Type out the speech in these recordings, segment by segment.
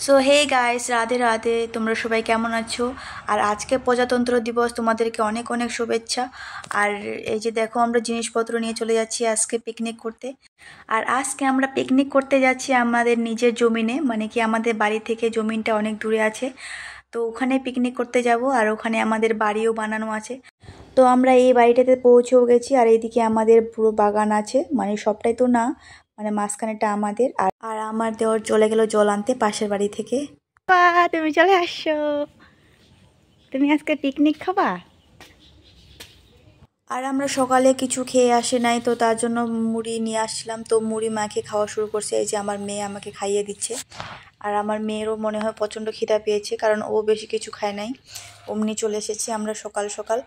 So hey guys, Radhe Radhe. তোমরা সবাই কেমন আছো? আর আজকে প্রজাতন্ত্র দিবস, তোমাদেরকে অনেক অনেক শুভেচ্ছা। আর এই যে দেখো, আমরা জিনিসপত্র নিয়ে চলে যাচ্ছি আজকে পিকনিক করতে। আর আজকে আমরা পিকনিক করতে যাচ্ছি আমাদের নিজের জমিনে, মানে কি আমাদের বাড়ি থেকে জমিনটা অনেক দূরে আছে। তো ওখানে পিকনিক করতে যাব, আর ওখানে আমাদের বাড়িও বানানো আছে। তো আমরা এই বাড়িটাতে পৌঁছেও গেছি, আর এইদিকে আমাদের পুরো বাগান আছে, মানে সবটাই তো না, মানে মাঝখানেটা আমাদের। আর আর আমার দেওয়ার চলে গেল জল আনতে পাশের বাড়ি থেকে। বাহ, তুমি চলে আসছো, তুমি আজকে পিকনিক খাবা। আর আমরা সকালে কিছু খেয়ে আসে নাই, তো তার জন্য মুড়ি নিয়ে আসছিলাম। তো মুড়ি মাখে খাওয়া শুরু করছে। এই যে আমার মেয়ে আমাকে খাইয়ে দিচ্ছে। আর আমার মেয়েরও মনে হয় প্রচণ্ড খিদা পেয়েছে, কারণ ও বেশি কিছু খায় নাই, অমনি চলে এসেছি আমরা সকাল সকাল।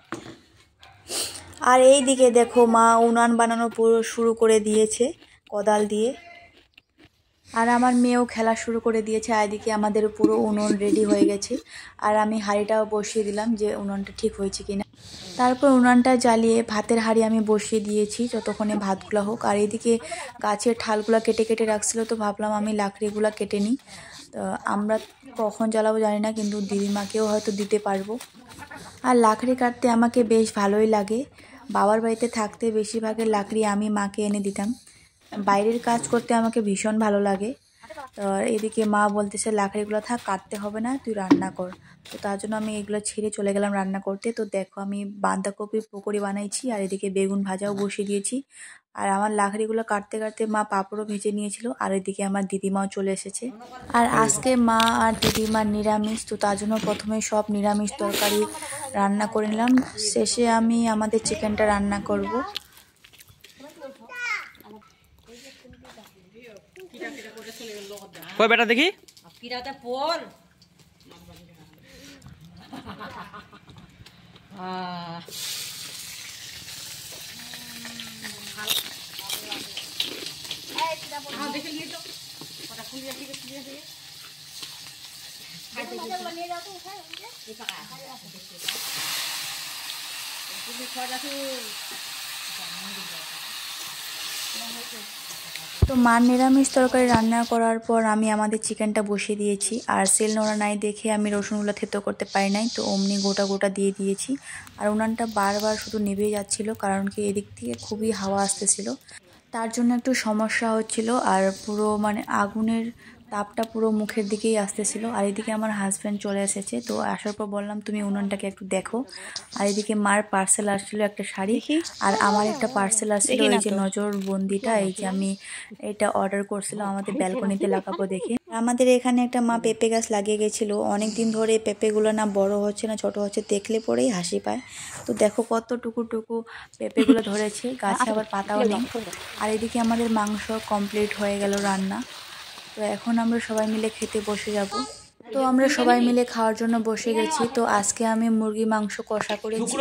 আর এই দিকে দেখো, মা উনান বানানো পুরো শুরু করে দিয়েছে কোদাল দিয়ে। আর আমার মেয়েও খেলা শুরু করে দিয়েছে। আর এদিকে আমাদের পুরো উনুন রেডি হয়ে গেছে। আর আমি হাঁড়িটাও বসিয়ে দিলাম যে উনুনটা ঠিক হয়েছে কিনা। তারপর উনানটা জ্বালিয়ে ভাতের হাঁড়ি আমি বসিয়ে দিয়েছি যতক্ষণে ভাতগুলো হোক। আর এদিকে গাছের ঠালগুলো কেটে কেটে রাখছিল, তো ভাবলাম আমি লাকড়িগুলো কেটে নিই। তো আমরা কখন জ্বালাবো জানি না, কিন্তু দিদিমাকেও হয়তো দিতে পারবো। আর লাকড়ি কাটতে আমাকে বেশ ভালোই লাগে। বাবার বাড়িতে থাকতে বেশিরভাগের লাকড়ি আমি মাকে এনে দিতাম। বাইরের কাজ করতে আমাকে ভীষণ ভালো লাগে। তো এদিকে মা বলতেছে লাকড়িগুলো থাক, কাটতে হবে না, তুই রান্না কর। তো তার জন্য আমি এগুলো ছেড়ে চলে গেলাম রান্না করতে। তো দেখো, আমি বাঁধাকপির পকোড়ি বানাইছি, আর এদিকে বেগুন ভাজাও বসিয়ে দিয়েছি। আর আমার লাকড়িগুলো কাটতে কাটতে মা পাঁপড়ও ভেজে নিয়েছিল। আর এদিকে আমার দিদিমাও চলে এসেছে। আর আজকে মা আর দিদিমার নিরামিষ, তো তার জন্য প্রথমে সব নিরামিষ তরকারি রান্না করে নিলাম। শেষে আমি আমাদের চিকেনটা রান্না করব। কই বেটা দেখি তো মার নিরামিষ তরকারি রান্না করার পর আমি আমাদের চিকেনটা বসিয়ে দিয়েছি। আর সেল নোড়া নাই দেখে আমি রসুনগুলো থেতো করতে পারি নাই, তো অমনি গোটা গোটা দিয়ে দিয়েছি। আর উনানটা বারবার শুধু নিভে যাচ্ছিল, কারণ কি এদিক থেকে খুবই হাওয়া আসতেছিল, তার জন্য একটু সমস্যা হচ্ছিল। আর পুরো মানে আগুনের তাপটা পুরো মুখের দিকেই আসতেছিল। আর এদিকে আমার হাজব্যান্ড চলে এসেছে। তো আসার পর বললাম তুমি উনানটাকে একটু দেখো। আর এদিকে মার পার্সেল আসছিল একটা শাড়ি, আর আমার একটা পার্সেল আসছিল এই যে নজরবন্দিটা, এই যে আমি এটা অর্ডার করছিলাম আমাদের ব্যালকনিতে লাগাবো দেখে। আমাদের এখানে একটা মা পেঁপে গাছ লাগিয়ে গেছিলো, অনেক দিন ধরে পেঁপেগুলো না বড় হচ্ছে না ছোট হচ্ছে, দেখলে পরেই হাসি পায়। তো দেখো কত টুকু টুকু পেঁপেগুলো ধরেছে, গাছে আবার পাতাও নেই। আর এদিকে আমাদের মাংস কমপ্লিট হয়ে গেল রান্না। তো এখন আমরা সবাই মিলে খেতে বসে যাব। তো আমরা সবাই মিলে খাওয়ার জন্য বসে গেছি। তো আজকে আমি মুরগি মাংস কষা করেছি,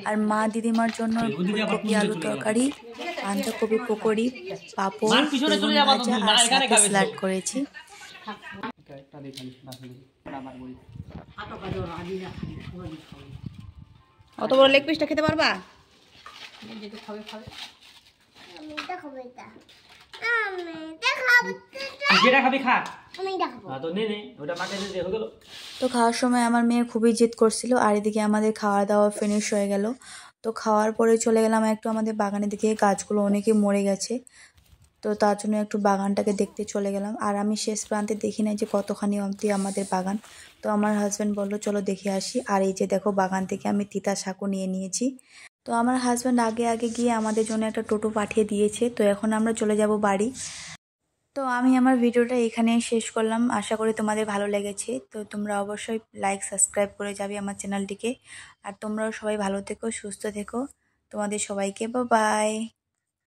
আর মা দিদিমার জন্য ফুলকপি আলু তরকারি, বাঁধাকপি পকোড়ি, পাঁপড়, বেগুন ভাজা আর সাথে স্যালাড করেছি। অত বড় লেগ পিসটা খেতে পারবা? তো খাওয়ার সময় আমার মেয়ে খুবই জিদ করছিল। আর এদিকে আমাদের খাওয়া দাওয়া ফিনিশ হয়ে গেল। তো খাওয়ার পরে চলে গেলাম একটু আমাদের বাগানের দিকে। গাছগুলো অনেকে মরে গেছে, তো তার জন্য একটু বাগানটাকে দেখতে চলে গেলাম। আর আমি শেষ প্রান্তে দেখি নাই যে কতখানি অবধি আমাদের বাগান। তো আমার হাজব্যান্ড বললো চলো দেখে আসি। আর এই যে দেখো, বাগান থেকে আমি তিতা শাকও নিয়ে নিয়েছি। তো আমার হাজব্যান্ড আগে আগে গিয়ে আমাদের জন্য একটা টোটো পাঠিয়ে দিয়েছে। তো এখন আমরা চলে যাব বাড়ি। তো আমি আমার ভিডিওটা এখানেই শেষ করলাম। আশা করি তোমাদের ভালো লেগেছে। তো তোমরা অবশ্যই লাইক সাবস্ক্রাইব করে যাবে আমার চ্যানেলটিকে। আর তোমরাও সবাই ভালো থেকো, সুস্থ থেকো। তোমাদের সবাইকে বাই বাই।